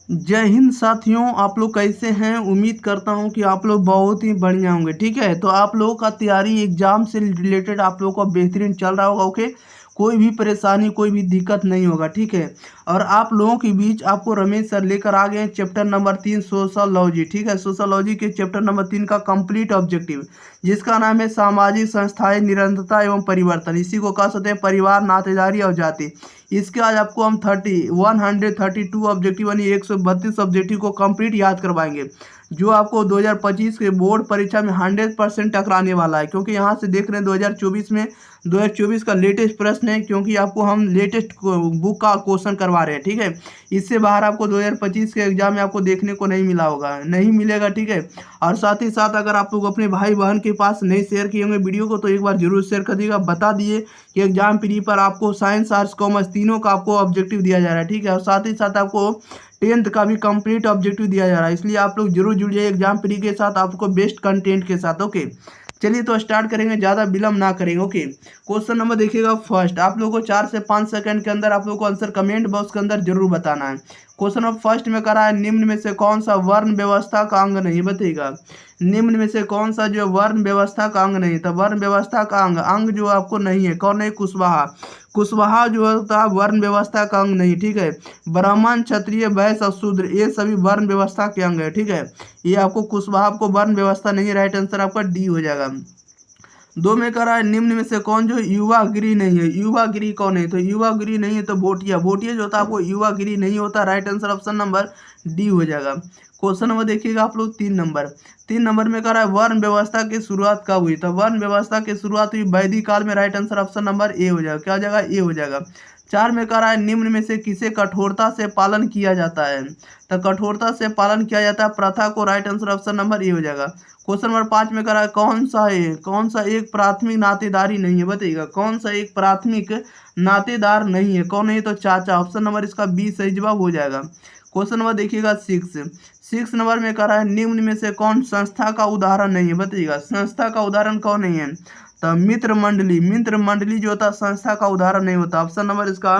जय हिंद साथियों, आप लोग कैसे हैं। उम्मीद करता हूं कि आप लोग बहुत ही बढ़िया होंगे। ठीक है, तो आप लोगों का तैयारी एग्जाम से रिलेटेड आप लोगों का बेहतरीन चल रहा होगा। ओके, कोई भी परेशानी कोई भी दिक्कत नहीं होगा। ठीक है, और आप लोगों के बीच आपको रमेश सर लेकर आ गए हैं चैप्टर नंबर 3 सोशलॉजी। ठीक है, सोशलॉजी के चैप्टर नंबर 3 का कंप्लीट ऑब्जेक्टिव, जिसका नाम है सामाजिक संस्थाएं, निरंतरता एवं परिवर्तन। इसी को कह सकते हैं परिवार, नातेदारी और जाति। इसके आज आपको हम 132 ऑब्जेक्टिव यानी 132 ऑब्जेक्टिव को कंप्लीट याद करवाएंगे, जो आपको 2025 के बोर्ड परीक्षा में 100% टकराने वाला है। क्योंकि यहाँ से देख रहे हैं 2024 का लेटेस्ट प्रश्न है, क्योंकि आपको हम लेटेस्ट बुक का क्वेश्चन करवा रहे हैं। ठीक है, इससे बाहर आपको 2025 के एग्जाम में आपको देखने को नहीं मिला होगा, नहीं मिलेगा। ठीक है, और साथ ही साथ अगर आप लोग अपने भाई बहन के पास नहीं शेयर किए होंगे वीडियो को, तो एक बार जरूर शेयर कर दीजिएगा। बता दिए कि एग्जाम प्री पर आपको साइंस, आर्ट्स, कॉमर्स तीनों का आपको ऑब्जेक्टिव दिया जा रहा है। ठीक है, और साथ ही साथ आपको 10th का भी कंप्लीट ऑब्जेक्टिव दिया जा रहा है। इसलिए आप लोग जरूर जुड़िए एग्जाम प्री के साथ, आपको बेस्ट कंटेंट के साथ। ओके, चलिए तो स्टार्ट करेंगे, ज़्यादा विलम्ब ना करेंगे। ओके, क्वेश्चन नंबर देखिएगा फर्स्ट। आप लोगों को 4 से 5 सेकंड के अंदर आप लोग को आंसर कमेंट बॉक्स के अंदर जरूर बताना है। क्वेश्चन नंबर फर्स्ट में करा है, निम्न में से कौन सा वर्ण व्यवस्था का अंग नहीं, बताइएगा। निम्न में से कौन सा जो वर्ण व्यवस्था का अंग नहीं, तो वर्ण व्यवस्था का अंग अंग जो आपको नहीं है, कौन नहीं, कुशवाहा। कुशवाहा जो होता है वर्ण व्यवस्था का अंग नहीं। ठीक है, ब्राह्मण, क्षत्रिय, वैश्य और शूद्र ये सभी वर्ण व्यवस्था के अंग है। ठीक है, ये आपको कुशवाहा आपको वर्ण व्यवस्था नहीं है। राइट आंसर आपका डी हो जाएगा। दो में कह रहा है, निम्न में से कौन जो युवागिरी नहीं है, युवागिरी कौन है, तो युवागिरी नहीं है तो भोटिया। भोटिया जो होता है आपको युवागिरी नहीं होता। Right answer option number D हो जाएगा। क्वेश्चन नंबर देखिएगा आप लोग 3 नंबर में कह रहा है, वर्ण व्यवस्था की शुरुआत कब हुई, तो वर्ण व्यवस्था की शुरुआत हुई वैदिक काल में। Right answer option number A हो जाएगा। क्या हो जाएगा, ए हो जाएगा। 4 में कह रहा है, निम्न में से किसे कठोरता से पालन किया जाता है, तो कठोरता से पालन किया जाता है प्रथा को। Right answer option number A हो जाएगा। क्वेश्चन नंबर 5 में कह रहा है, कौन सा एक प्राथमिक नातेदारी नहीं है, बताइएगा। कौन सा एक प्राथमिक नातेदार नहीं है, कौन नहीं, तो चाचा। ऑप्शन नंबर इसका बी सही जवाब हो जाएगा। क्वेश्चन नंबर देखिएगा 6 नंबर में कह रहा है, निम्न में से कौन संस्था का उदाहरण नहीं है, बताइएगा। संस्था का उदाहरण कौन नहीं है, तो मित्र मंडली जो होता है संस्था का उदाहरण नहीं होता। ऑप्शन नंबर इसका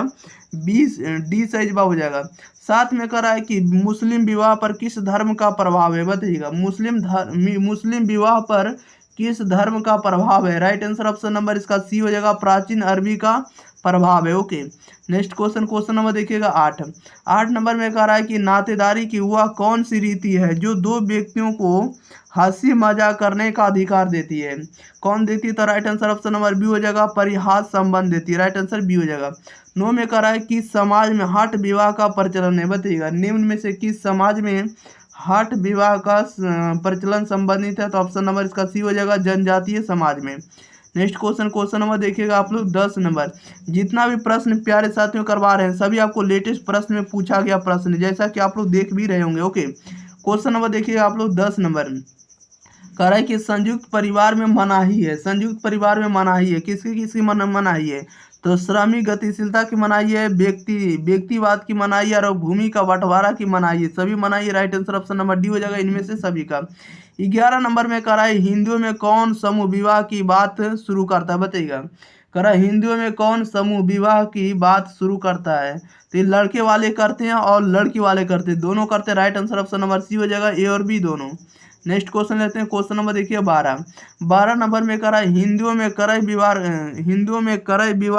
बी डी सही जवाब हो जाएगा। 7 में कह रहा है कि मुस्लिम विवाह पर किस धर्म का प्रभाव है, बताइएगा। मुस्लिम विवाह पर किस धर्म का प्रभाव है। राइट आंसर ऑप्शन नंबर इसका सी हो जाएगा, प्राचीन अरबी का प्रभाव है। ओके, नेक्स्ट क्वेश्चन नंबर देखिएगा 8 नंबर में कह रहा है कि नातेदारी की वह कौन सी रीति है जो दो व्यक्तियों को हंसी मजाक करने का अधिकार देती है, कौन देती है, तो right answer option number B हो जाएगा, परिहास संबंध देती है। राइट आंसर बी हो जाएगा। 9 में कह रहा है कि समाज में हठ विवाह का प्रचलन है, बताइएगा। निम्न में से किस समाज में हठ विवाह का प्रचलन संबंधित है, तो ऑप्शन नंबर इसका सी हो जाएगा, जनजातीय समाज में। नेक्स्ट क्वेश्चन नंबर देखिएगा आप लोग 10 नंबर। जितना भी प्रश्न प्यारे साथियों करवा रहे हैं सभी आपको लेटेस्ट प्रश्न में पूछा गया प्रश्न, जैसा कि आप लोग देख भी रहे होंगे। ओके, क्वेश्चन नंबर देखिएगा आप लोग 10 नंबर। कह रहा है कि संयुक्त परिवार में मनाही है, संयुक्त परिवार में मनाही है, किसकी किसकी मनाही है, तो श्रमिक गतिशीलता की मनाही है, व्यक्तिवाद की मनाही है, और भूमि का बंटवारा की मनाही है, सभी मनाही है। Right answer option number D हो जाएगा, इनमें से सभी का। 11 नंबर में कह रहा है, हिंदुओं में कौन समूह विवाह की बात शुरू करता है, बताइएगा। कह रहा है, हिंदुओं में कौन समूह विवाह की बात शुरू करता है, तो ये लड़के वाले करते हैं और लड़की वाले करते हैं, दोनों करते हैं। Right answer option number C हो जाएगा, ए और बी दोनों। नेक्स्ट क्वेश्चन लेते हैं, क्वेश्चन नंबर देखिए 12 नंबर में कह रहा है, हिंदुओं में क्रय विवाह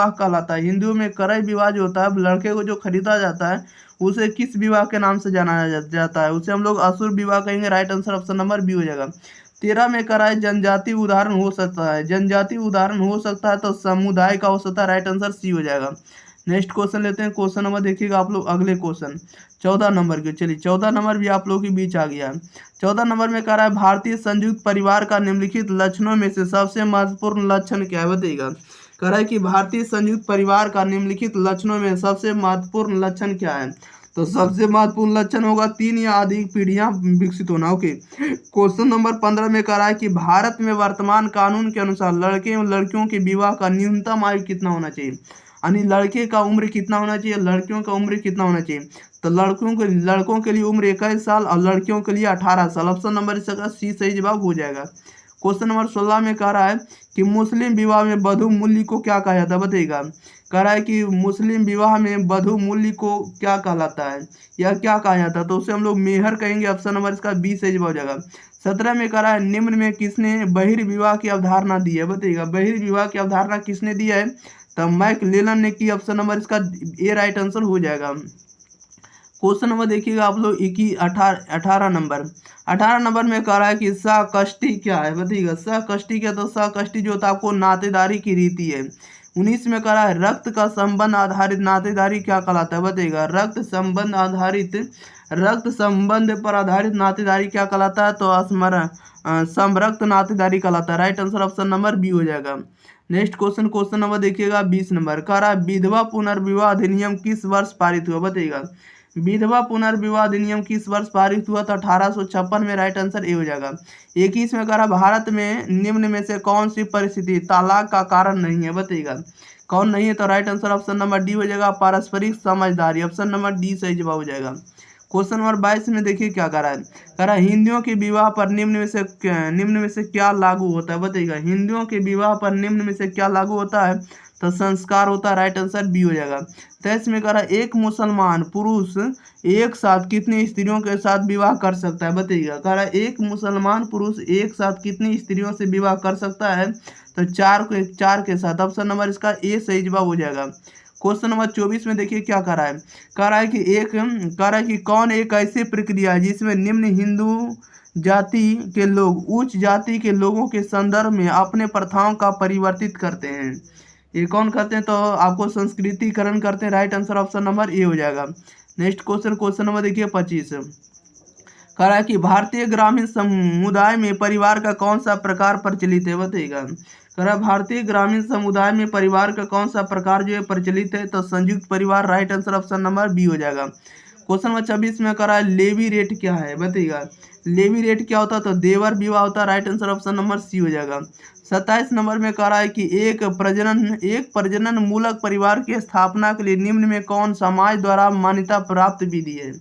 कहलाता है। हिंदुओं में क्रय विवाह जो होता है, लड़के को जो खरीदा जाता है उसे किस विवाह के नाम से जाना जाता है, उसे हम लोग असुर विवाह कहेंगे। Right answer option number B हो जाएगा। 13 में कह रहा है, जनजाति उदाहरण हो सकता है, जनजाति उदाहरण हो सकता है तो समुदाय का हो सकता है। राइट आंसर सी हो जाएगा। नेक्स्ट क्वेश्चन लेते हैं, क्वेश्चन नंबर देखिएगा आप लोग अगले क्वेश्चन 14 नंबर के। चलिए 14 नंबर भी आप लोगों के बीच आ गया है। 14 नंबर में कह रहा है, भारतीय संयुक्त परिवार का निम्नलिखित लक्षणों में से सबसे महत्वपूर्ण लक्षण क्या है, बताइएगा। कह रहा है कि भारतीय संयुक्त परिवार का निम्नलिखित लक्षणों में सबसे महत्वपूर्ण लक्षण क्या है, तो सबसे महत्वपूर्ण लक्षण होगा 3 या अधिक पीढ़ियां विकसित होना। ओके, क्वेश्चन नंबर 15 में कह रहा है कि भारत में वर्तमान कानून के अनुसार लड़के एवं लड़कियों के विवाह का न्यूनतम आयु कितना होना चाहिए, यानी लड़के का उम्र कितना होना चाहिए, लड़कियों का उम्र कितना होना चाहिए, तो लड़कों के लिए उम्र 21 साल और लड़कियों के लिए 18 साल। ऑप्शन नंबर इसका सी सही जवाब हो जाएगा। क्वेश्चन नंबर 16 में कह रहा है कि मुस्लिम विवाह में वधू मूल्य को क्या कहा जाता है, बताइएगा। कह रहा है कि मुस्लिम विवाह में वधू मूल्य को क्या कहलाता है या क्या कहा जाता है, तो उसे हम लोग मेहर कहेंगे। ऑप्शन नंबर इसका 20 सही जवाब हो जाएगा। 17 में कह रहा है निम्न में किसने बहिर्विवाह की अवधारणा दी है, बताइएगा। बहिर्विवाह की अवधारणा किसने दी है, तो मैकलेलन ने की। ऑप्शन नंबर इसका ए राइट आंसर हो जाएगा। क्वेश्चन नंबर देखिएगा आप लोग 18 नंबर। 18 नंबर में कह रहा है कि सहकष्टी क्या है, बताइएगा। सहकष्टी क्या, तो सहकष्टी जो होता है आपको नातेदारी की रीति है। 19 में कह रहा है रक्त का संबंध आधारित नातेदारी क्या कहलाता है, बताइएगा। रक्त संबंध पर आधारित नातेदारी क्या कहलाता है, तो समरक्त नातेदारी कहलाता है। Right answer option number B हो जाएगा। नेक्स्ट क्वेश्चन नंबर देखिएगा 20 नंबर। कह रहा है विधवा पुनर्विवाह अधिनियम किस वर्ष पारित हुआ, बताइएगा। विधवा पुनर्विवाह अधिनियम किस वर्ष पारित हुआ, तो 1856 में। राइट आंसर ए हो जाएगा। 21 में कह रहा भारत में निम्न में से कौन सी परिस्थिति तलाक का कारण नहीं है, बताइएगा। कौन नहीं है, तो right answer option number D हो जाएगा, पारस्परिक समझदारी। ऑप्शन नंबर डी सही जवाब हो जाएगा। क्वेश्चन नंबर 22 में देखिए क्या कह रहा है। कह रहा है हिंदुओं के विवाह पर निम्न में से क्या लागू होता है, बताइएगा। हिंदुओं के विवाह पर निम्न में से क्या लागू होता है, तो संस्कार होता है। राइट आंसर बी हो जाएगा। 23 में कह रहा है एक मुसलमान पुरुष एक साथ कितनी स्त्रियों के साथ विवाह कर सकता है, बताइएगा। कह रहा है एक मुसलमान पुरुष एक साथ कितनी स्त्रियों से विवाह कर सकता है, तो चार के साथ। ऑप्शन नंबर इसका ए सही जवाब हो जाएगा। क्वेश्चन नंबर 24 में देखिए क्या कह रहा है। कह रहा है कि कौन एक ऐसी प्रक्रिया है जिसमें निम्न हिंदू जाति के लोग उच्च जाति के लोगों के संदर्भ में अपने प्रथाओं का परिवर्तित करते हैं। ये कौन करते हैं, तो आपको संस्कृतिकरण करते हैं। Right answer option number A हो जाएगा। नेक्स्ट क्वेश्चन नंबर देखिए 25। कह रहा है कि भारतीय ग्रामीण समुदाय में परिवार का कौन सा प्रकार प्रचलित है, बताइएगा। कह रहा है भारतीय ग्रामीण समुदाय में परिवार का कौन सा प्रकार जो है प्रचलित है, तो संयुक्त परिवार। Right answer option number B हो जाएगा। क्वेश्चन नंबर 26 में कह रहा है लेवी रेट क्या है, बताइएगा। लेवी रेट क्या होता है, तो देवर विवाह होता है। Right answer option number C हो जाएगा। 27 नंबर में कह रहा है कि एक प्रजनन मूलक परिवार की स्थापना के लिए निम्न में कौन समाज द्वारा मान्यता प्राप्त विधि है,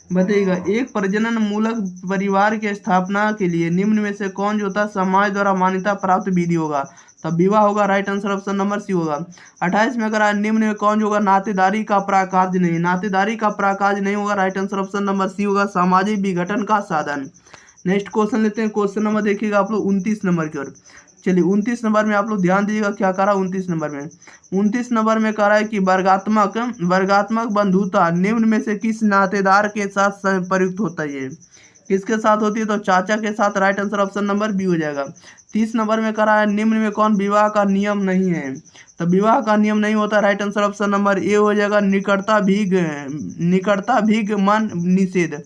बताइएगा। एक प्रजनन मूलक परिवार की स्थापना के लिए निम्न में से कौन जो होता है समाज द्वारा मान्यता प्राप्त विधि होगा, तब विवाह होगा। Right answer option number C होगा। 28 में करा निम्न में कौन जो होगा नातेदारी का प्राकाज नहीं, नातेदारी का प्राकाज नहीं होगा। Right answer option number C होगा, सामाजिक विघटन का साधन। नेक्स्ट क्वेश्चन लेते हैं। क्वेश्चन नंबर देखिएगा आप लोग 29 नंबर की ओर। चलिए 29 नंबर में आप लोग ध्यान दीजिएगा क्या कह रहा है। 29 नंबर में कह रहा है कि वर्गात्मक बंधुता निम्न में से किस नातेदार के साथ प्रयुक्त होता है, किसके साथ होती है, तो चाचा के साथ। Right answer option number B हो जाएगा। 30 नंबर में कह रहा है निम्न में कौन विवाह का नियम नहीं है, तो विवाह का नियम नहीं होता। Right answer option number A हो जाएगा, निकटता भीग मन निषेध।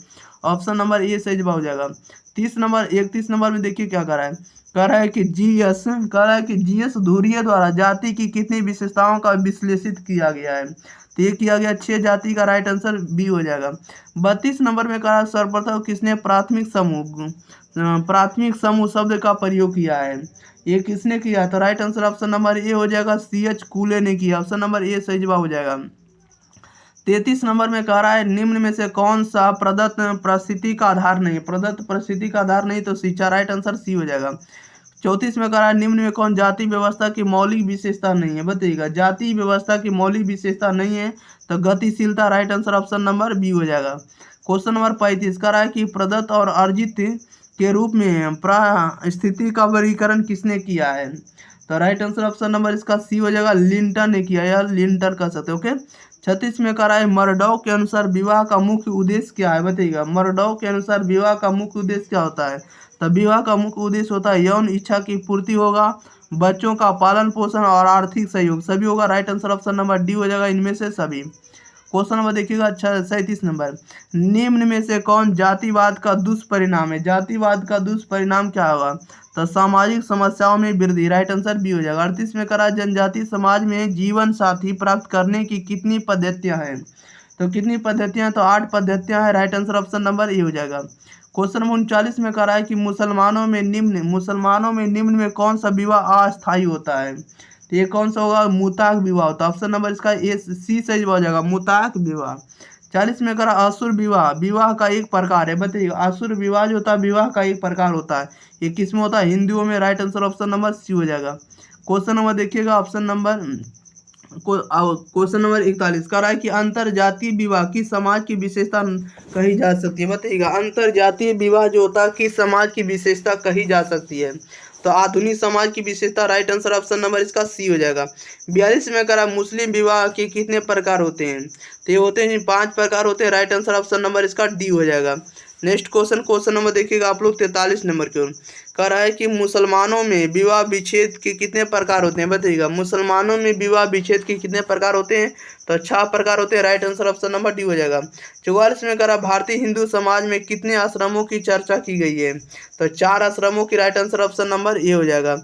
ऑप्शन नंबर ए सही जवाब हो जाएगा। 31 नंबर में देखिए क्या कह रहा है कि जीएस धुरिया द्वारा जाति की कितनी विशेषताओं का विश्लेषित किया गया है, तो ये किया गया 6 जाति का। राइट आंसर बी हो जाएगा। 32 नंबर में कहा सर्वप्रथम किसने प्राथमिक समूह शब्द का प्रयोग किया है, ये किसने किया, तो right answer option number A हो जाएगा, CH कूले ने किया। ऑप्शन नंबर ए सही जवाब हो जाएगा। 33 नंबर में कह रहा है निम्न में से कौन सा प्रदत्त परिस्थिति का आधार नहीं, प्रदत्त परिस्थिति का आधार नहीं, तो शिक्षा। राइट आंसर सी हो जाएगा। 34 में कह रहा है निम्न में कौन जाति व्यवस्था की मौलिक विशेषता नहीं है, बताइएगा। जाति व्यवस्था की मौलिक विशेषता नहीं है, तो गतिशीलता। Right answer option number B हो जाएगा। क्वेश्चन नंबर 35 कह रहा है कि प्रदत्त और अर्जित के रूप में स्थिति का वर्गीकरण किसने किया है, तो राइट आंसर ऑप्शन नंबर इसका सी हो जाएगा, लिंटन ने किया, या लिंटन कर सकते। ओके। 36 में कह रहा है मरडॉ के अनुसार विवाह का मुख्य उद्देश्य क्या है, बताइएगा। मरडॉ के अनुसार विवाह का मुख्य उद्देश्य क्या होता है, तो विवाह का मुख्य उद्देश्य होता है यौन इच्छा की पूर्ति होगा, बच्चों का पालन पोषण और आर्थिक सहयोग, सभी होगा। Right answer option number D हो जाएगा, इनमें से सभी। क्वेश्चन नंबर देखिएगा। अच्छा 37 नंबर, निम्न में से कौन जातिवाद का दुष्परिणाम है, जातिवाद का दुष्परिणाम क्या होगा, तो सामाजिक समस्याओं में वृद्धि। राइट आंसर बी हो जाएगा। 38 में करा जनजातीय समाज में जीवन साथी प्राप्त करने की कितनी पद्धतियां हैं, तो कितनी पद्धतियां, तो 8 पद्धतियां हैं। Right answer option number A हो जाएगा। क्वेश्चन नंबर 39 में कह रहा है कि मुसलमानों में निम्न में कौन सा विवाह अस्थायी होता है, तो ये कौन सा होगा, मुताक विवाह होता है। ऑप्शन नंबर इसका ए सी सही हो जाएगा, मुताक विवाह। 40 में करा असुर विवाह, विवाह का एक प्रकार है, बताइए असुर विवाह जो होता है विवाह का एक प्रकार होता है। ये किस में होता है? हिंदुओं में। Right answer option number C हो जाएगा। क्वेश्चन नंबर देखिएगा, ऑप्शन नंबर क्वेश्चन नंबर 41 कह रहा है कि अंतर जातीय विवाह की समाज की विशेषता कही जा सकती है, बताइएगा अंतर जातीय विवाह जो होता है किस समाज की विशेषता कही जा सकती है? तो आधुनिक समाज की विशेषता। राइट आंसर ऑप्शन नंबर इसका सी हो जाएगा। 42 में करा मुस्लिम विवाह के कितने प्रकार होते हैं? तो ये होते हैं 5 प्रकार होते हैं। राइट आंसर ऑप्शन नंबर इसका डी हो जाएगा। नेक्स्ट क्वेश्चन नंबर देखिएगा आप लोग 43 नंबर की ओर। कह रहा है कि मुसलमानों में विवाह विच्छेद के कितने प्रकार होते हैं? बताइएगा मुसलमानों में विवाह विच्छेद के कितने प्रकार होते हैं? तो 6 प्रकार होते हैं। Right answer option number D हो जाएगा। 44 में करा भारतीय हिंदू समाज में कितने आश्रमों की चर्चा की गई है? तो 4 आश्रमों की। Right answer option number A हो जाएगा।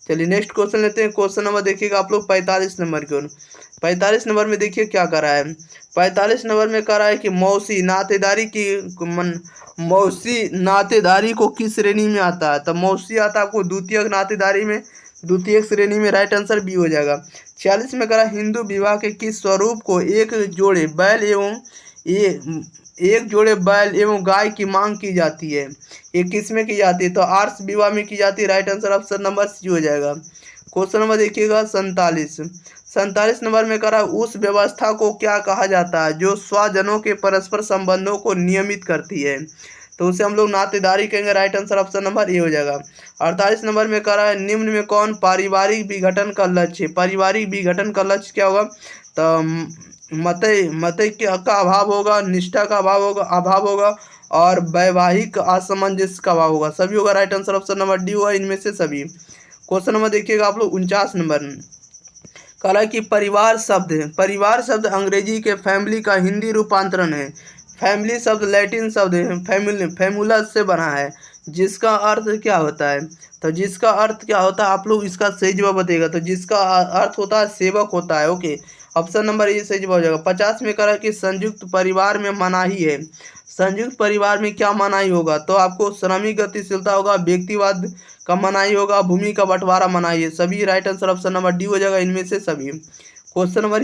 चलिए नेक्स्ट क्वेश्चन लेते हैं। क्वेश्चन नंबर देखिएगा आप लोग 45 नंबर की ओर। 45 नंबर में देखिए क्या कर रहा है। 45 नंबर में कह रहा है कि मौसी नातेदारी को किस श्रेणी में आता है? तो मौसी आता है आपको द्वितीयक नातेदारी में, द्वितीयक श्रेणी में। राइट आंसर बी हो जाएगा। 46 में कह रहा है हिंदू विवाह के किस स्वरूप को एक जोड़े बैल एवं गाय की मांग की जाती है? ये किस में की जाती है? तो आर्ष विवाह में की जाती है। Right answer option number C हो जाएगा। क्वेश्चन नंबर देखिएगा 47 नंबर में करा उस व्यवस्था को क्या कहा जाता है जो स्वजनों के परस्पर संबंधों को नियमित करती है? तो उसे हम लोग नातेदारी कहेंगे। Right answer option number A हो जाएगा। 48 नंबर में करा है निम्न में कौन पारिवारिक विघटन का लक्ष्य है? पारिवारिक विघटन का लक्ष्य क्या होगा? तो मत का अभाव होगा, निष्ठा का अभाव होगा और वैवाहिक असमंजस का अभाव होगा, सभी होगा। Right answer option number D होगा इनमें से सभी। क्वेश्चन नंबर देखिएगा आप लोग 49 नंबर। कहा है कि परिवार शब्द अंग्रेजी के फैमिली का हिंदी रूपांतरण है। फैमिली शब्द लैटिन शब्द है, फैमुलस से बना है, जिसका अर्थ क्या होता है? तो जिसका अर्थ क्या होता है आप लोग इसका सही जवाब बताइएगा। तो जिसका अर्थ होता है सेवक होता है। ओके, ऑप्शन नंबर ये सही जवाब हो जाएगा। 50 में करा कि संयुक्त परिवार में मनाही है। संयुक्त परिवार में क्या मनाही होगा? तो आपको श्रमिक गतिशीलता होगा, व्यक्तिवाद का मनाही होगा, भूमि का बंटवारा मनाही है, सभी। Right answer option number D हो जाएगा इनमें से सभी। क्वेश्चन नंबर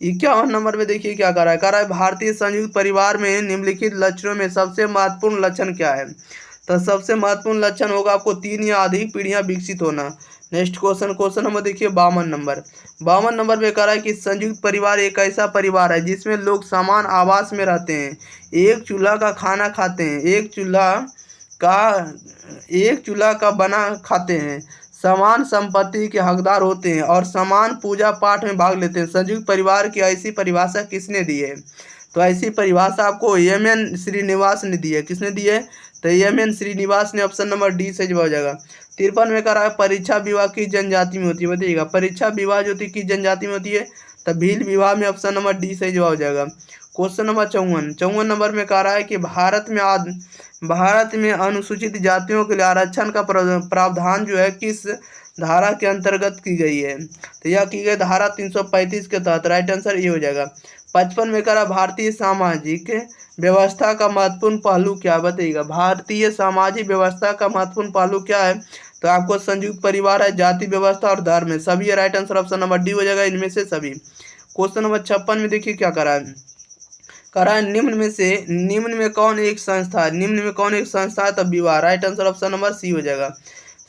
51 नंबर में देखिए क्या कह रहा है भारतीय संयुक्त परिवार में निम्नलिखित लक्षणों में सबसे महत्वपूर्ण लक्षण क्या है? तो सबसे महत्वपूर्ण लक्षण होगा आपको 3 या अधिक पीढ़ियां विकसित होना। नेक्स्ट क्वेश्चन नंबर देखिए 52 नंबर में कह रहा है कि संयुक्त परिवार एक ऐसा परिवार है जिसमें लोग समान आवास में रहते हैं, एक चूल्हा का खाना खाते हैं, एक चूल्हा का बना खाते हैं, समान संपत्ति के हकदार होते हैं और समान पूजा पाठ में भाग लेते हैं। संयुक्त परिवार की ऐसी परिभाषा किसने दी है? तो ऐसी परिभाषा आपको एम.एन. श्रीनिवास ने दी है। किसने दी है? तो एम.एन. श्रीनिवास ने। ऑप्शन नंबर डी से जवाब हो जाएगा। 53 में कह रहा है परीक्षा विवाह किस जनजाति में होती है? बताइएगा परीक्षा विवाह जो होती है किस जनजाति में होती है? तो भील विवाह में। ऑप्शन नंबर डी से जवाब हो जाएगा। क्वेश्चन नंबर 54 नंबर में कह रहा है कि भारत में अनुसूचित जातियों के लिए आरक्षण का प्रावधान जो है किस धारा के अंतर्गत की गई है? तो यह की गई धारा 335 के तहत। राइट आंसर ये हो जाएगा। 55 में कह रहा भारतीय सामाजिक व्यवस्था का महत्वपूर्ण पहलू क्या? बताइएगा भारतीय सामाजिक व्यवस्था का महत्वपूर्ण पहलू क्या है? तो आपको संयुक्त परिवार है, जाति व्यवस्था और धर्म है, सभी। Right answer option number D हो जाएगा इनमें से सभी। क्वेश्चन नंबर 56 में देखिए क्या करा है निम्न में कौन एक संस्था है? तब विवाह। Right answer option number C हो जाएगा।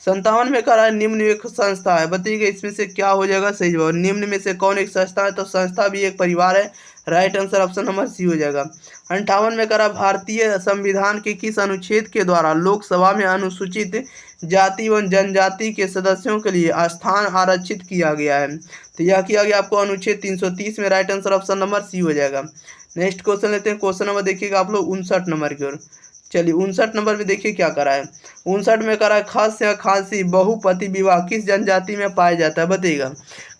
57 में कह रहा है निम्न एक संस्था है, बताइएगा इसमें से क्या हो जाएगा सही जवाब। निम्न में से कौन एक संस्था है? तो संस्था भी एक परिवार है। Right answer option number C हो जाएगा। 58 में कह रहा भारतीय संविधान के किस अनुच्छेद के द्वारा लोकसभा में अनुसूचित जाति एवं जनजाति के सदस्यों के लिए स्थान आरक्षित किया गया है? तो यह किया गया आपको अनुच्छेद 330 में। Right answer option number C हो जाएगा। नेक्स्ट क्वेश्चन लेते हैं। क्वेश्चन नंबर देखिएगा आप लोग 59 नंबर की ओर। चलिए 59 नंबर में देखिए क्या करा है। 59 में करा है खस या खांसी बहुपति विवाह किस जनजाति में पाया जाता है? बताइएगा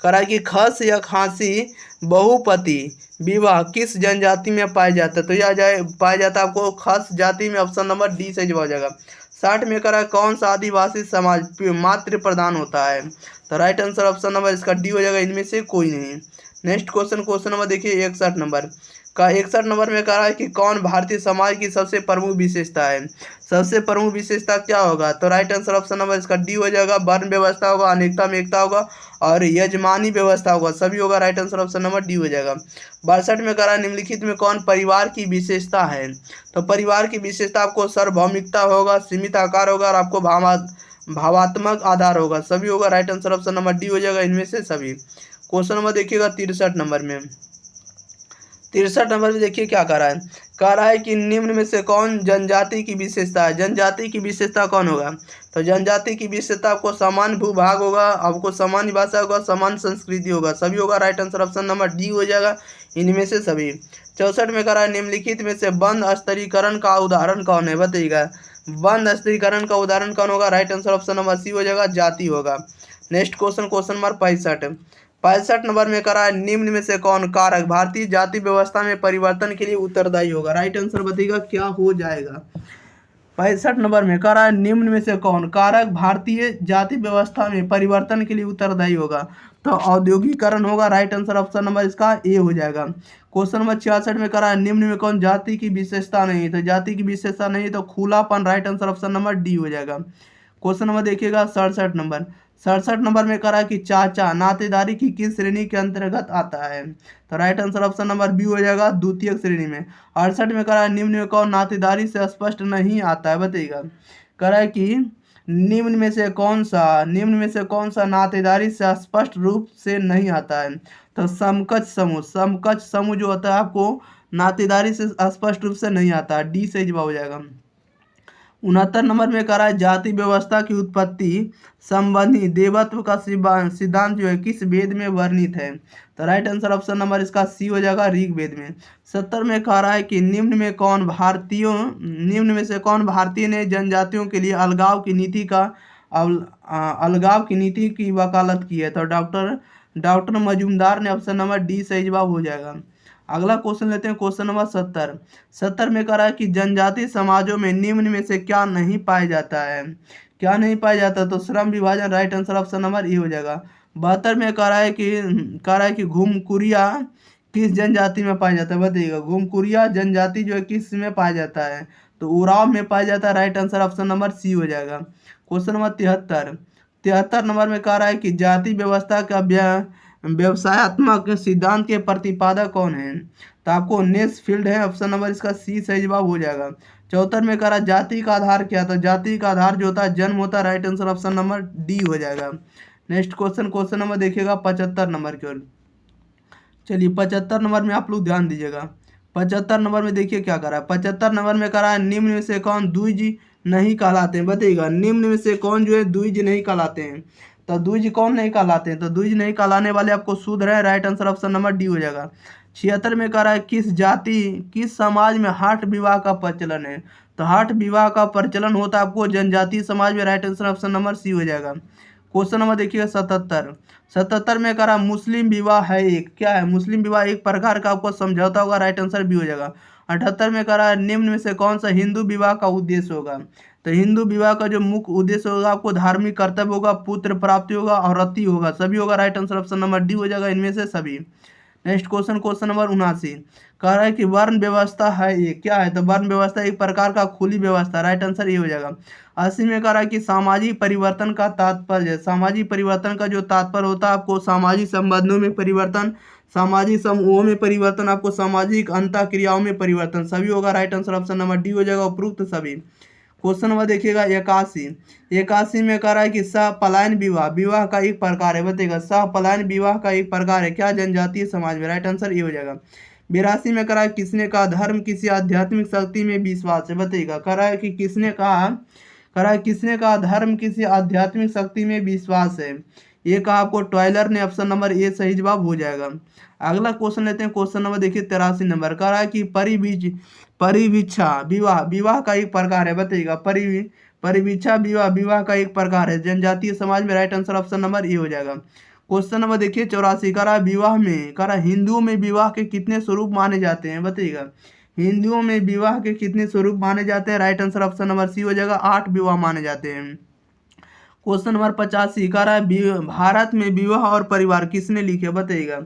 करा है कि खस या खांसी बहुपति विवाह किस जनजाति में पाया जाता है? तो यह पाया जाता है आपको खस जाति में। ऑप्शन नंबर डी से जवाब हो जाएगा। 60 में करा कौन सा आदिवासी समाज मातृ प्रधान होता है? तो राइट आंसर ऑप्शन नंबर इसका डी हो जाएगा, इनमें से कोई नहीं। नेक्स्ट क्वेश्चन नंबर देखिए 61 नंबर का। 61 नंबर में कह रहा है कि कौन भारतीय समाज की सबसे प्रमुख विशेषता है। सबसे प्रमुख विशेषता क्या होगा, तो राइट आंसर ऑप्शन नंबर इसका डी हो जाएगा। वर्ण व्यवस्था होगा, अनेकता में एकता होगा और यजमानी व्यवस्था होगा, सभी होगा। Right answer option number D हो जाएगा। 62 में कह रहा है निम्नलिखित में कौन परिवार की विशेषता है। तो परिवार की विशेषता आपको सार्वभौमिकता होगा, सीमित आकार होगा और आपको भावात्मक आधार होगा, सभी होगा। Right answer option number D हो जाएगा, इनमें से सभी। क्वेश्चन नंबर देखिएगा 63 नंबर में। 63 नंबर में देखिए क्या कह रहा है कि निम्न में से कौन जनजाति की विशेषता है। जनजाति की विशेषता कौन होगा, तो जनजाति की विशेषता आपको समान भूभाग होगा, आपको समान भाषा होगा, समान संस्कृति होगा, सभी होगा। Right answer option number D हो जाएगा, इनमें से सभी। 64 में कह रहा है निम्नलिखित में से बंद स्तरीकरण का उदाहरण कौन है, बताइएगा। बंद स्तरीकरण का उदाहरण कौन होगा, right answer option number C हो जाएगा, जाति होगा। नेक्स्ट क्वेश्चन नंबर 65 नंबर में करा है निम्न में से कौन कारक भारतीय जाति व्यवस्था में परिवर्तन के लिए उत्तरदायी होगा। राइट आंसर बताइएगा क्या हो जाएगा। 65 नंबर में कह रहा है निम्न में से कौन कारक भारतीय जाति व्यवस्था में परिवर्तन के लिए उत्तरदायी होगा, तो औद्योगिकरण होगा। राइट आंसर ऑप्शन नंबर इसका ए हो जाएगा। क्वेश्चन नंबर 66 में कह रहा है निम्न में कौन जाति की विशेषता नहीं, तो जाति की विशेषता नहीं तो खुलापन। Right answer option number D हो जाएगा। क्वेश्चन नंबर देखिएगा 67 नंबर में कह रहा है कि चाचा नातेदारी की किस श्रेणी के अंतर्गत आता है, तो right answer option number B हो जाएगा, द्वितीय श्रेणी में। 68 में कह रहा है निम्न में कौन नातेदारी से स्पष्ट नहीं आता है, बताइएगा। कह रहा है कि निम्न में से कौन सा नातेदारी से स्पष्ट रूप से नहीं आता है, तो समकक्ष समूह जो होता है आपको नातेदारी से स्पष्ट रूप से नहीं आता है, डी से जवाब हो जाएगा। 69 नंबर में कह रहा है जाति व्यवस्था की उत्पत्ति संबंधी देवत्व का सिद्धांत जो है किस वेद में वर्णित है, तो राइट आंसर ऑप्शन नंबर इसका सी हो जाएगा, ऋग्वेद में। 70 में कह रहा है कि निम्न में से कौन भारतीय ने जनजातियों के लिए अलगाव की नीति की वकालत की है, तो डॉक्टर मजूमदार ने। ऑप्शन नंबर डी सही जवाब हो जाएगा। अगला क्वेश्चन लेते हैं क्वेश्चन नंबर 70 में कह रहा है कि जनजातीय समाजों में निम्न में से क्या नहीं पाया जाता है, क्या नहीं पाया जाता, तो श्रम विभाजन। Right answer option number A हो जाएगा। 72 में कह रहा है कि घुमकुरिया किस जनजाति में पाया जाता है, बताइएगा। घुमकुरिया जनजाति जो है किस में पाया जाता है, तो उराव में पाया जाता है। Right answer option number C हो जाएगा। क्वेश्चन नंबर 73 नंबर में कह रहा है कि जाति व्यवस्था का व्यवसायत्मक सिद्धांत के प्रतिपादक कौन है, तो आपको नेस फील्ड है। ऑप्शन नंबर इसका सी सही जवाब हो जाएगा। 74 में कह रहा है जाति का आधार क्या था, जाति का आधार जो होता है जन्म होता है। Right answer option number D हो जाएगा। नेक्स्ट क्वेश्चन नंबर देखिएगा 75 नंबर की ओर। चलिए 75 नंबर में आप लोग ध्यान दीजिएगा। 75 नंबर में देखिए क्या करा है। 75 नंबर में करा है निम्न में से कौन द्विज नहीं कहलाते हैं, बताइएगा। निम्न में से कौन जो है द्विज नहीं कहलाते हैं, तो द्विज कौन नहीं कहलाते हैं, तो द्विज नहीं कहलाने वाले आपको शुद्ध रहे। Right answer option number D हो जाएगा। 76 में कह रहा है किस समाज में हठ विवाह का प्रचलन है, तो हठ विवाह का प्रचलन होता है आपको जनजातीय समाज में। Right answer option number C हो जाएगा। क्वेश्चन नंबर देखिएगा 77 में कह रहा मुस्लिम विवाह है एक, क्या है मुस्लिम विवाह, एक प्रकार का आपको समझौता होगा। राइट आंसर बी हो जाएगा। 78 में कह रहा है निम्न में से कौन सा हिंदू विवाह का उद्देश्य होगा, तो हिंदू विवाह का जो मुख्य उद्देश्य होगा आपको धार्मिक कर्तव्य होगा, पुत्र प्राप्ति होगा और रति होगा, सभी होगा। Right answer option number D हो जाएगा, इनमें से सभी। नेक्स्ट क्वेश्चन नंबर 79 कह रहा है कि वर्ण व्यवस्था है ये, क्या है, तो वर्ण व्यवस्था एक प्रकार का खुली व्यवस्था। राइट आंसर ये हो जाएगा। 80 में कह रहा है कि सामाजिक परिवर्तन का तात्पर्य, सामाजिक परिवर्तन का जो तात्पर्य होता है आपको सामाजिक संबंधों में परिवर्तन, सामाजिक समूहों में परिवर्तन, आपको सामाजिक अंतः क्रियाओं में परिवर्तन, सभी होगा। Right answer option number D हो जाएगा, उपरोक्त सभी। क्वेश्चन नंबर देखिएगा 81 में कह रहा है कि सहपलायन विवाह का एक प्रकार है, बताइएगा। सहपलायन विवाह का एक प्रकार है क्या, जनजातीय समाज में। राइट आंसर ये हो जाएगा। 82 में कह रहा है किसने कहा धर्म किसी आध्यात्मिक शक्ति में विश्वास है, बताइएगा। कह रहा है कि किसने कहा धर्म किसी आध्यात्मिक शक्ति में विश्वास है, ये कहा आपको टॉयलर ने। ऑप्शन नंबर ए सही जवाब हो जाएगा। अगला क्वेश्चन लेते हैं क्वेश्चन नंबर देखिए 83 नंबर। कह रहा है कि परिवीक्षा विवाह का एक प्रकार है, बताइएगा। परिवीक्षा विवाह का एक प्रकार है जनजातीय समाज में। Right answer option number A हो जाएगा। क्वेश्चन नंबर देखिए 84 कह रहा है विवाह में, कह रहा है हिंदुओं में विवाह के कितने स्वरूप माने जाते हैं, बताइएगा। हिंदुओं में विवाह के कितने स्वरूप माने जाते हैं, right answer option number C हो जाएगा, 8 विवाह माने जाते हैं। क्वेश्चन नंबर 85 कह रहा है भारत में विवाह और परिवार किसने लिखे, बताइएगा।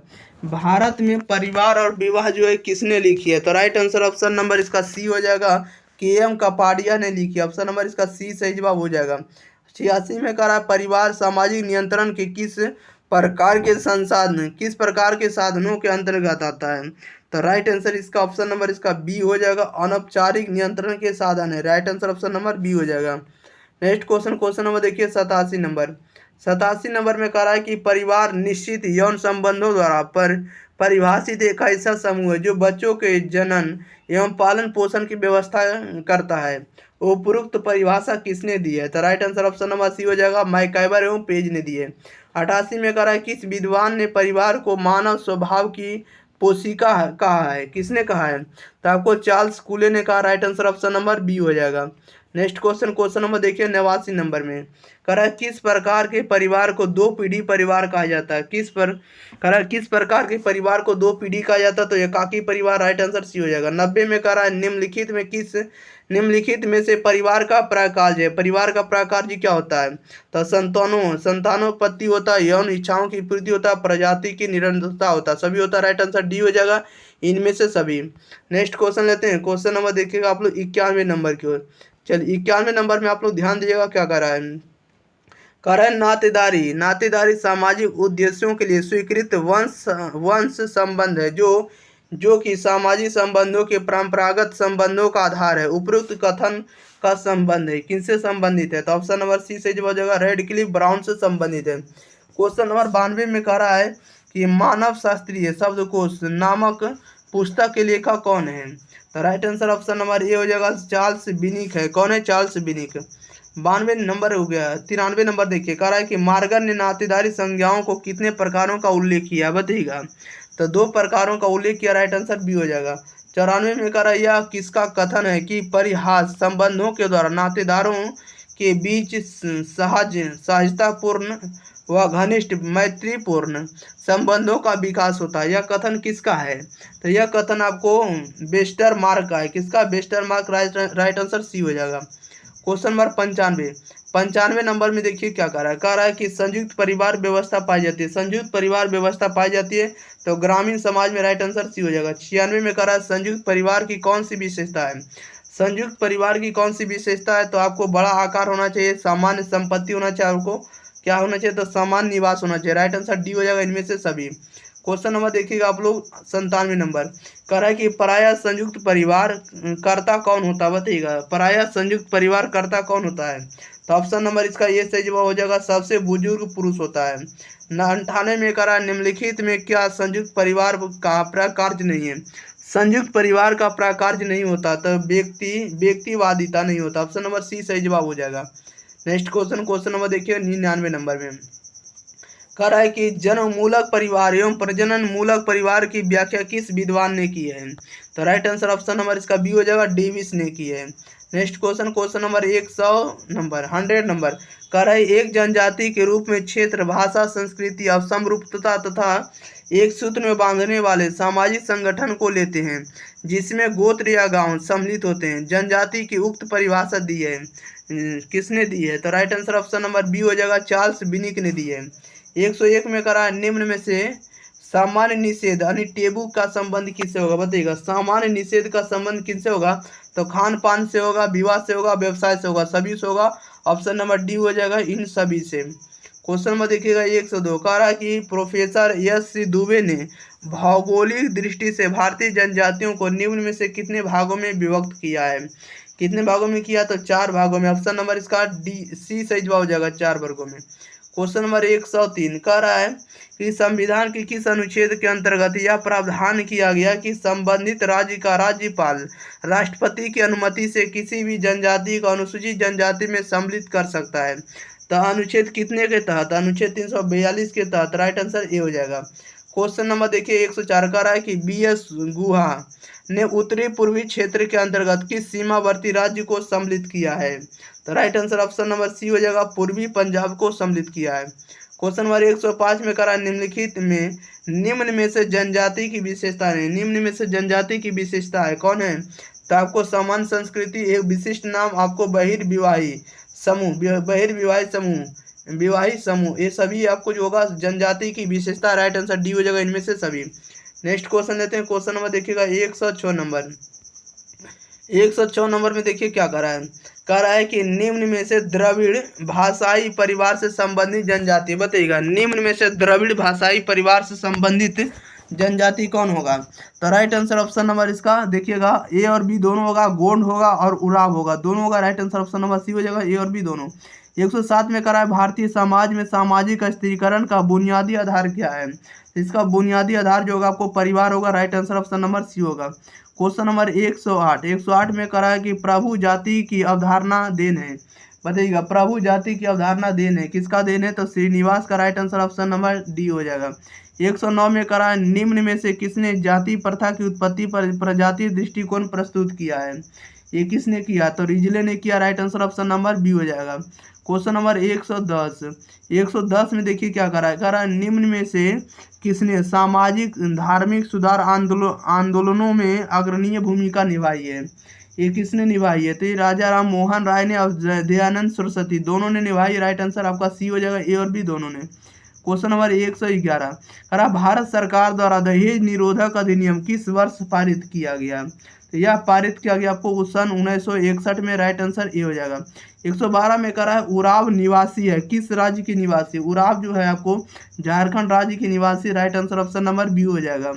भारत में परिवार और विवाह जो है किसने लिखी है, तो राइट आंसर ऑप्शन नंबर इसका सी हो जाएगा, के.एम. कपाडिया ने लिखी। ऑप्शन नंबर इसका सी सही जवाब हो जाएगा। 86 में कह रहा है परिवार सामाजिक नियंत्रण के किस प्रकार के साधनों के अंतर्गत आता है, तो राइट आंसर इसका ऑप्शन नंबर इसका बी हो जाएगा, अनौपचारिक नियंत्रण के साधन है। Right answer option number B हो जाएगा। नेक्स्ट क्वेश्चन नंबर देखिए 87 नंबर में कह रहा है कि परिवार निश्चित यौन संबंधों द्वारा परिभाषित एक ऐसा समूह है जो बच्चों के जनन एवं पालन पोषण की व्यवस्था करता है। उपरोक्त परिभाषा किसने दी है, तो right answer option number C हो जाएगा, मैकइवर एवं पेज ने दी है। 88 में कह रहा है किस विद्वान ने परिवार को मानव स्वभाव की पोषिका कहा है, किसने कहा है, तो आपको चार्ल्स कूले ने कहा। Right answer option number B हो जाएगा। नेक्स्ट क्वेश्चन नंबर देखिए 89 नंबर में कह रहा है किस प्रकार के परिवार को दो पीढ़ी परिवार कहा जाता है, कह रहा है किस प्रकार के परिवार को दो पीढ़ी कहा जाता है, तो एकाकी परिवार। राइट आंसर सी हो जाएगा। 90 में कह रहा है निम्नलिखित में से परिवार का प्रकार्य है, परिवार का प्रकार्य क्या होता है, तो संतानोत्पत्ति होता है, यौन इच्छाओं की पूर्ति होता है, प्रजाति की निरंतरता होता है, सभी होता है। राइट आंसर डी हो जाएगा, इनमें से सभी। नेक्स्ट क्वेश्चन लेते हैं। क्वेश्चन नंबर देखिएगा आप लोग 91 नंबर की ओर। चलिए 91 नंबर में आप लोग ध्यान दीजिएगा क्या कर रहा है, कह रहा है नातेदारी सामाजिक उद्देश्यों के लिए स्वीकृत वंश संबंध है जो कि सामाजिक संबंधों के परंपरागत संबंधों का आधार है। उपरोक्त कथन का संबंध है किनसे संबंधित है, तो ऑप्शन नंबर सी से जवाब हो जाएगा, रेडक्लिफ ब्राउन से संबंधित है। क्वेश्चन नंबर 92 में कह रहा है कि मानव शास्त्रीय शब्दकोश नामक पुस्तक के लेखक कौन है, तो right answer option number A हो जाएगा, चार्ल्स बिनिक है। कौन है, चार्ल्स बिनिक। 92 नंबर हो गया। 93 नंबर देखिए, कह रहा है कि मार्गन ने नातेदारी संज्ञाओं को कितने प्रकारों का उल्लेख किया, बताइएगा, तो 2 प्रकारों का उल्लेख किया। राइट आंसर बी हो जाएगा। 94 में कह रहा है यह किसका कथन है कि परिहास संबंधों के द्वारा नातेदारों के बीच सहजतापूर्ण व घनिष्ठ मैत्रीपूर्ण संबंधों का विकास होता है। यह कथन किसका है, तो यह कथन आपको वेस्टरमार्क का है। किसका, वेस्टरमार्क। राइट आंसर सी हो जाएगा। क्वेश्चन नंबर 95 नंबर में देखिए क्या कह रहा है कि संयुक्त परिवार व्यवस्था पाई जाती है। संयुक्त परिवार व्यवस्था पाई जाती है तो ग्रामीण समाज में। राइट आंसर सी हो जाएगा। 96 में कह रहा है संयुक्त परिवार की कौन सी विशेषता है, संयुक्त परिवार की कौन सी विशेषता है, तो आपको बड़ा आकार होना चाहिए, सामान्य संपत्ति होना चाहिए, आपको क्या होना चाहिए, तो सामान्य निवास होना चाहिए। राइट आंसर डी हो जाएगा, इनमें से सभी। क्वेश्चन नंबर देखिएगा आप लोग 97 नंबर, कह रहा है कि पराया संयुक्त परिवार कर्ता कौन होता है, बताइएगा, पराया संयुक्त परिवार कर्ता कौन होता है, तो ऑप्शन नंबर इसका ये सही जवाब हो जाएगा, सबसे बुजुर्ग पुरुष होता है। 98 में कह रहा है निम्नलिखित में क्या संयुक्त परिवार का प्रकार्य नहीं है, संयुक्त परिवार का प्रकार्य नहीं होता, तो व्यक्तिवादिता नहीं होता। ऑप्शन नंबर सी सही जवाब हो जाएगा। नेक्स्ट क्वेश्चन नंबर देखिए 99 नंबर में कह रहा है कि जन्म मूलक परिवार एवं प्रजनन मूलक परिवार की व्याख्या किस विद्वान ने की है, तो राइट आंसर ऑप्शन नंबर इसका बी हो जाएगा, डेविस ने की है। नेक्स्ट क्वेश्चन नंबर 100 नंबर कह रहा है एक जनजाति के रूप में क्षेत्र, भाषा, संस्कृति, समरूपता तथा एक सूत्र में बांधने वाले सामाजिक संगठन को लेते हैं जिसमें गोत्र या गांव सम्मिलित होते हैं। जनजाति की उक्त परिभाषा दी है, किसने दी है, तो right answer option number B हो जाएगा, चार्ल्स बिनिक ने दी है। 101 में कह रहा है निम्न में से सामान्य निषेध यानी टेबू का संबंध किससे होगा, बताइएगा, सामान्य निषेध का संबंध किससे होगा, तो खान पान से होगा, विवाह से होगा, व्यवसाय से होगा, सभी से होगा। ऑप्शन नंबर डी हो जाएगा, इन सभी से। क्वेश्चन नंबर देखिएगा 102, कह रहा है कि प्रोफेसर एस.सी. दुबे ने भौगोलिक दृष्टि से भारतीय जनजातियों को निम्न में से कितने भागों में विभक्त किया है, कितने भागों में किया, तो 4 भागों में। ऑप्शन नंबर इसका डी सी सही जवाब हो जाएगा, 4 वर्गों में। क्वेश्चन नंबर 103 कह रहा है कि संविधान के किस अनुच्छेद के अंतर्गत यह प्रावधान किया गया कि संबंधित राज्य का राज्यपाल राष्ट्रपति की अनुमति से किसी भी जनजाति को अनुसूचित जनजाति में सम्मिलित कर सकता है, तो अनुच्छेद कितने के तहत, अनुच्छेद 342 के तहत। राइट आंसर ए हो जाएगा। क्वेश्चन नंबर देखिए 104 कह रहा है कि बी.एस. गुहा ने उत्तरी पूर्वी क्षेत्र के अंतर्गत किस सीमावर्ती राज्य को सम्मिलित किया है, तो right answer option number C हो जाएगा, पूर्वी पंजाब को सम्मिलित किया है। क्वेश्चन नंबर 105 में कह रहा है निम्न में से जनजाति की विशेषता है, निम्न में से जनजाति की विशेषता है कौन है, तो आपको सामान्य संस्कृति, एक विशिष्ट नाम, आपको बहिर्विवाही समूह विवाहित समूह, ये सभी आपको जो होगा जनजाति की विशेषता, राइट आंसर डी हो जाएगा इनमें से सभी। नेक्स्ट क्वेश्चन लेते हैं, क्वेश्चन नंबर देखिएगा 106 नंबर। 106 नंबर में देखिए क्या कह रहा है कि निम्न में से द्रविड़ भाषाई परिवार से संबंधित जनजाति बताइएगा। निम्न में से द्रविड़ भाषाई परिवार से संबंधित जनजाति कौन होगा? तो राइट आंसर ऑप्शन नंबर इसका देखिएगा ए और बी दोनों होगा, गोंड होगा और उराव होगा, दोनों होगा। Right answer option number C हो जाएगा, ए और बी दोनों। 107 में करा है भारतीय समाज में सामाजिक स्थिरीकरण का बुनियादी आधार क्या है? इसका बुनियादी आधार जो होगा आपको परिवार होगा। Right answer option number C होगा। क्वेश्चन नंबर 108 में करा है कि प्रभु जाति की अवधारणा देन है बताइएगा। प्रभु जाति की अवधारणा देन है, किसका देन है? तो श्रीनिवास का। Right answer option number D हो जाएगा। 109 में करा है निम्न में से किसने जाति प्रथा की उत्पत्ति पर प्रजातीय दृष्टिकोण प्रस्तुत किया है? ये किसने किया? तो रिजले ने किया। Right answer option number B हो जाएगा। क्वेश्चन नंबर 110 में देखिए क्या करा है निम्न में से किसने सामाजिक धार्मिक सुधार आंदोलनों में अग्रणीय भूमिका निभाई है? ये किसने निभाई है? तो ये राजा राम मोहन राय ने और दयानंद सरस्वती दोनों ने निभाई। राइट आंसर आपका सी हो जाएगा, ए और बी दोनों ने। क्वेश्चन नंबर 111 भारत सरकार द्वारा दहेज निरोधक अधिनियम किस वर्ष पारित किया गया? तो यह पारित किया गया आपको सन 1961 में। राइट आंसर ए हो जाएगा। 112 में करा है उराव निवासी है, किस राज्य की निवासी? उराव जो है आपको झारखंड राज्य की निवासी। Right answer option number B हो जाएगा।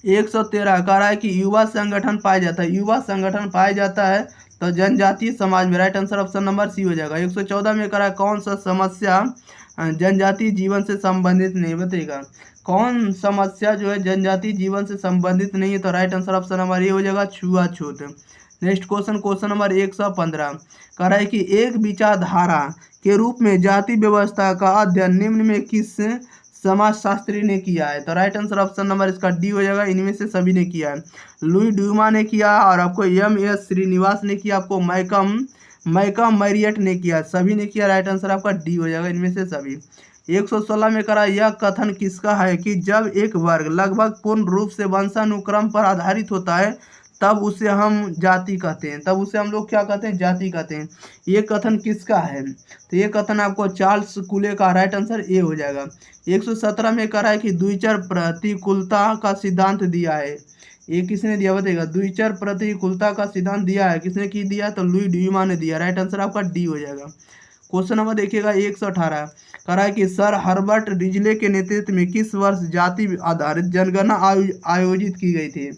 113 कह रहा है कि युवा संगठन पाया जाता है, युवा संगठन पाया जाता है तो जनजातीय समाज में। Right answer option number C हो जाएगा। 114 में कह रहा है कौन सा समस्या जनजातीय जीवन से संबंधित नहीं बताइएगा। कौन समस्या जो है जनजातीय जीवन से संबंधित नहीं है? तो right answer option number A हो जाएगा, छुआछूत। नेक्स्ट क्वेश्चन नंबर 115 कह रहा है कि एक विचारधारा के रूप में जाति व्यवस्था का अध्ययन निम्न में किस समाजशास्त्री ने किया है? तो राइट आंसर ऑप्शन नंबर इसका डी हो जाएगा, इनमें से सभी ने किया है। लुई ड्यूमा ने किया और आपको एम.एस. श्रीनिवास ने किया, आपको मैकम मैरियट ने किया, सभी ने किया। राइट आंसर आपका डी हो जाएगा, इनमें से सभी। 116 में करा यह कथन किसका है कि जब एक वर्ग लगभग पूर्ण रूप से वंशानुक्रम पर आधारित होता है तब उसे हम जाति कहते हैं, तब उसे हम लोग क्या कहते हैं? जाति कहते हैं। ये कथन किसका है? तो ये कथन आपको चार्ल्स कूले का। राइट आंसर ए हो जाएगा। 117 में करा है कि द्विचर प्रतिकूलता का सिद्धांत दिया है, ये किसने दिया बताइएगा? द्विचर प्रतिकूलता का सिद्धांत दिया है, किसने की दिया? तो लुई ड्यूमा ने दिया। राइट आंसर आपका डी हो जाएगा। क्वेश्चन नंबर देखिएगा 118 कह रहा है कि सर हर्बर्ट रिजले के नेतृत्व में किस वर्ष जाति आधारित जनगणना आयोजित की गई थी?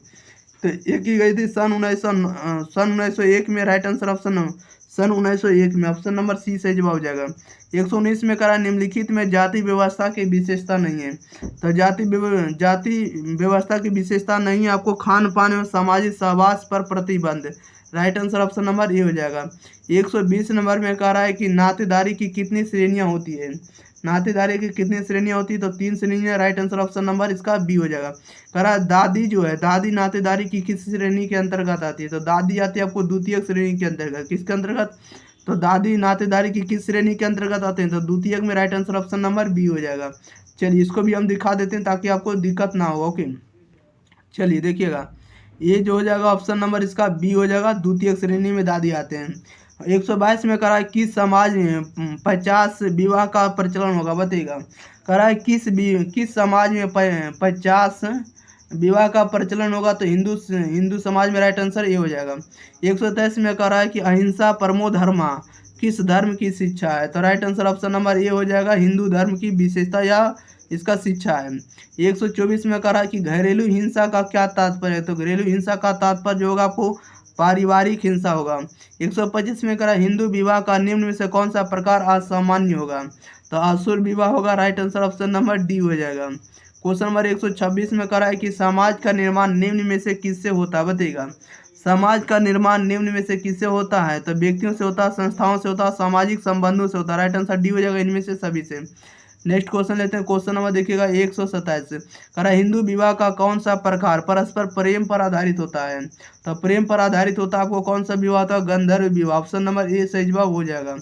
तो ये की गई थी सन 1901 में। राइट आंसर ऑप्शन सन 1901 में, ऑप्शन नंबर सी सही जवाब हो जाएगा। 119 में करा निम्नलिखित में जाति व्यवस्था की विशेषता नहीं है। तो जाति व्यवस्था की विशेषता नहीं है आपको खान पान एवं सामाजिक सहवास पर प्रतिबंध। Right answer option number A हो जाएगा। 120 नंबर में कह रहा है कि नातेदारी की कितनी श्रेणियां होती है? नातेदारी की कितनी श्रेणियां होती है? तो 3 श्रेणियां। राइट आंसर ऑप्शन नंबर इसका बी हो जाएगा। कह रहा है दादी जो है, दादी नातेदारी की किस श्रेणी के अंतर्गत आती है? तो दादी आती है आपको द्वितीयक श्रेणी के अंतर्गत। किसके अंतर्गत? तो दादी नातेदारी की किस श्रेणी के अंतर्गत आते हैं? तो द्वितीयक में। Right answer option number B हो जाएगा। चलिए इसको भी हम दिखा देते हैं ताकि आपको दिक्कत ना हो। ओके चलिए देखिएगा, ये जो हो जाएगा ऑप्शन नंबर इसका बी हो जाएगा, द्वितीय श्रेणी में दादी आते हैं। 122 में करा है किस समाज में 50 विवाह का प्रचलन होगा बताइएगा। करा है किस समाज में 50 विवाह का प्रचलन होगा? तो हिंदू समाज में। राइट आंसर ये हो जाएगा। 123 में करा है कि अहिंसा परमो धर्मा किस धर्म की शिक्षा है? तो राइट आंसर ऑप्शन नंबर ये हो जाएगा, हिंदू धर्म की विशेषता या इसका शिक्षा है। 124 में करा कि घरेलू हिंसा का क्या तात्पर्य है? तो घरेलू हिंसा का तात्पर्य जो होगा आपको पारिवारिक हिंसा होगा। 125 में करा हिंदू विवाह का निम्न में से कौन सा प्रकार असामान्य होगा? तो असुर विवाह होगा। Right answer option number D हो जाएगा। क्वेश्चन नंबर 126 में करा है कि समाज का निर्माण निम्न में से किससे होता है बताइएगा। समाज का निर्माण निम्न में से किससे होता है? तो व्यक्तियों से होता है, संस्थाओं से होता है, सामाजिक संबंधों से होता है। राइट आंसर डी हो जाएगा, इनमें से सभी से। नेक्स्ट क्वेश्चन लेते हैं, क्वेश्चन नंबर देखिएगा 127 करा हिंदू विवाह का कौन सा प्रकार परस्पर प्रेम पर आधारित होता है? तो प्रेम पर आधारित होता है आपको कौन सा विवाह होता है? गंधर्व विवाह। ऑप्शन नंबर ए सही जवाब हो जाएगा।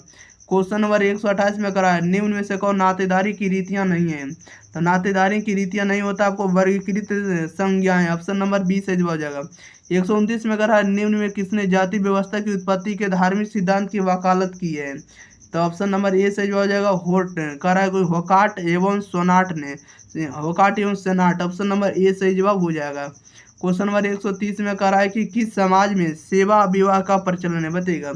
क्वेश्चन नंबर 128 में करा है निम्न में से कौन नातेदारी की रीतियां नहीं है? तो नातेदारी की रीतियां नहीं होता आपको वर्गीकृत संज्ञाएं। ऑप्शन नंबर बी सही जवाब हो जाएगा। 129 में करा है निम्न में किसने जाति व्यवस्था की उत्पत्ति के धार्मिक सिद्धांत की वकालत की है? तो ऑप्शन नंबर ए सही हो जाएगा होट। कह रहा है कोई होकाट एवं सोनाट ने, होकाट एवं सोनाट, ऑप्शन नंबर ए सही जवाब हो जाएगा। क्वेश्चन नंबर 130 में कह रहा है कि किस समाज में सेवा विवाह का प्रचलन है, बताइएगा।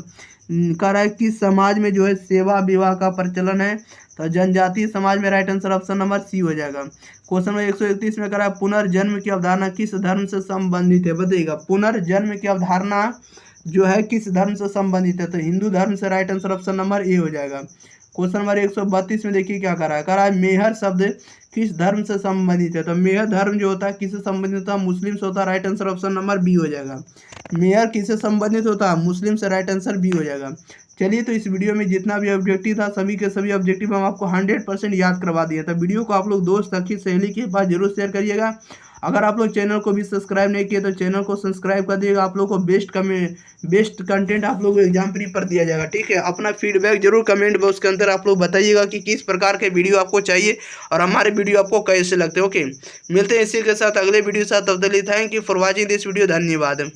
कह रहा है किस समाज में जो है सेवा विवाह का प्रचलन है, तो जनजातीय समाज में। Right answer option number C हो जाएगा। क्वेश्चन नंबर 131 में कह रहा है पुनर्जन्म की अवधारणा किस धर्म से संबंधित है, बताइएगा। पुनर्जन्म की अवधारणा जो है किस धर्म से संबंधित है, तो हिंदू धर्म से। Right answer option number A हो जाएगा। क्वेश्चन नंबर 132 में देखिए क्या कह रहा है मेहर शब्द किस धर्म से संबंधित है, तो मेहर धर्म जो होता है किससे संबंधित होता है, मुस्लिम से होता है। Right answer option number B हो जाएगा। मेहर किससे संबंधित होता है, मुस्लिम से। राइट आंसर बी हो जाएगा। चलिए, तो इस वीडियो में जितना भी ऑब्जेक्टिव था सभी के सभी ऑब्जेक्टिव हम आपको 100% याद करवा दिया था। वीडियो को आप लोग दोस्त सखी सहेली के पास जरूर शेयर करिएगा। अगर आप लोग चैनल को भी सब्सक्राइब नहीं किए तो चैनल को सब्सक्राइब कर दिएगा। आप लोग को बेस्ट कंटेंट आप लोग को एग्जाम प्री पर दिया जाएगा, ठीक है। अपना फीडबैक जरूर कमेंट बॉक्स के अंदर आप लोग बताइएगा कि किस प्रकार के वीडियो आपको चाहिए और हमारे वीडियो आपको कैसे लगते हैं। ओके, मिलते हैं इसी के साथ अगले वीडियो के साथ। तब तक के लिए thank you for watching this video. धन्यवाद।